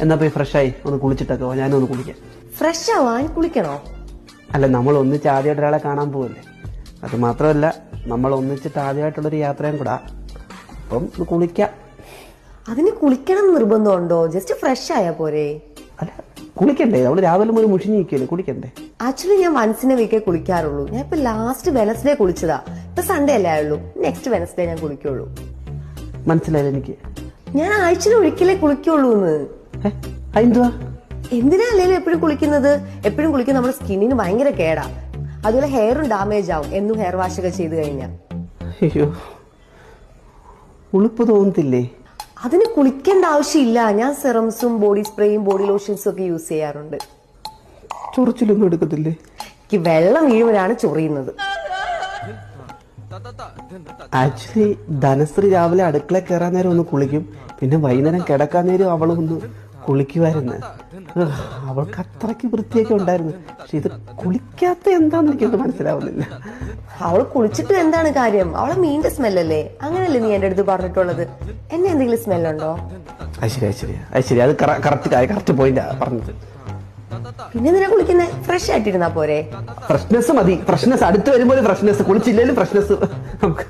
എന്നാ പോയി ഫ്രഷായി ഒന്ന് കുളിച്ചിട്ടൊക്കെ വാ, ഞാനൊന്ന് കുളിക്കാം. ഫ്രഷ് ആവാൻ കുളിക്കണോ? അല്ല, നമ്മൾ ഒന്നിച്ച് ആദ്യമായിട്ട് ഒരാളെ കാണാൻ പോവല്ലേ. അത് മാത്രമല്ല, നമ്മൾ ഒന്നിച്ചിട്ട് ആദ്യമായിട്ടുള്ളൊരു യാത്രയും കൂടാ. അപ്പം ഒന്ന് കുളിക്കാം. അതിന് കുളിക്കണം നിർബന്ധമുണ്ടോ? ജസ്റ്റ് ഫ്രഷ് ആയാ പോരെ? അല്ല, കുളിക്കണ്ടേ? നമ്മൾ രാവിലെ മുതൽ മുഷിഞ്ഞ് നിൽക്കല്ലേ, കുളിക്കണ്ടേ? ആക്ച്വലി ഞാൻ വൺസിനെ വീക്കേ കുളിക്കാറുള്ളൂ. ഞാൻ ഇപ്പൊ ലാസ്റ്റ് വെനസ്ഡേ കുളിച്ചതാ. ഇപ്പൊ സൺഡേ അല്ലേ ആയുള്ളൂ. നെക്സ്റ്റ് വെനസ്ഡേ ഞാൻ കുളിക്കുള്ളൂ. മനസ്സിലായില്ല എനിക്ക്. ഞാൻ ആഴ്ചയിൽ ഒരിക്കലേ കുളിക്കുള്ളൂ. എന്തുവാ? എന്തിനാ അല്ലെങ്കിലും എപ്പോഴും കുളിക്കുന്നത്? എപ്പോഴും കുളിക്കുന്നത് നമ്മുടെ സ്കിന്നിന് ഭയങ്കര കേടാ. അതുപോലെ ഹെയറും ഡാമേജ് ആവും എന്നും ഹെയർ വാഷ് ഒക്കെ ചെയ്ത് കഴിഞ്ഞാൽ. അയ്യോ, ഉളുപ്പ് തോന്നത്തില്ലേ? അതിന് കുളിക്കേണ്ട ആവശ്യമില്ല. ഞാൻ സെറംസും ബോഡി സ്പ്രേയും ബോഡി ലോഷൻസും ഒക്കെ യൂസ് ചെയ്യാറുണ്ട്. ചൊറിച്ചിലൊന്നും എടുക്കത്തില്ലേ? എനിക്ക് വെള്ളം വീഴുമ്പോഴാണ് ചൊറിയുന്നത്. ആക്ച്വലി ധനശ്രീ രാവിലെ അടുക്കള കയറാൻ നേരം ഒന്ന് കുളിക്കും, പിന്നെ വൈകുന്നേരം കിടക്കാൻ നേരം അവളൊന്ന് കുളിക്കുമായിരുന്നു. അവൾക്ക് അത്രയ്ക്ക് വൃത്തിയൊക്കെ ഉണ്ടായിരുന്നു. പക്ഷെ ഇത് കുളിക്കാത്ത എന്താന്ന് എനിക്കൊന്നും മനസ്സിലാവുന്നില്ല. അവൾ കുളിച്ചിട്ട് എന്താണ് കാര്യം? അവളെ മീനിന്റെ സ്മെല്ലല്ലേ? അങ്ങനല്ലേ നീ എന്റെ അടുത്ത് പറഞ്ഞിട്ടുള്ളത്? എന്നെ എന്തെങ്കിലും സ്മെല്ലുണ്ടോ? ശരി, അത് കറക്റ്റ് പോയിന്റാ പറഞ്ഞത്. പിന്നെ നിന്നെ കുളിക്കുന്നേ ഫ്രഷ് ആയിട്ടിരുന്നാ പോരെ? ഫ്രഷ്നെസ് മതി. ഫ്രഷ്നെസ് അടുത്ത് വരുമ്പോൾ ഫ്രഷ്നെസ്, കുളിച്ചില്ലേലും ഫ്രഷ്നെസ് നമുക്ക്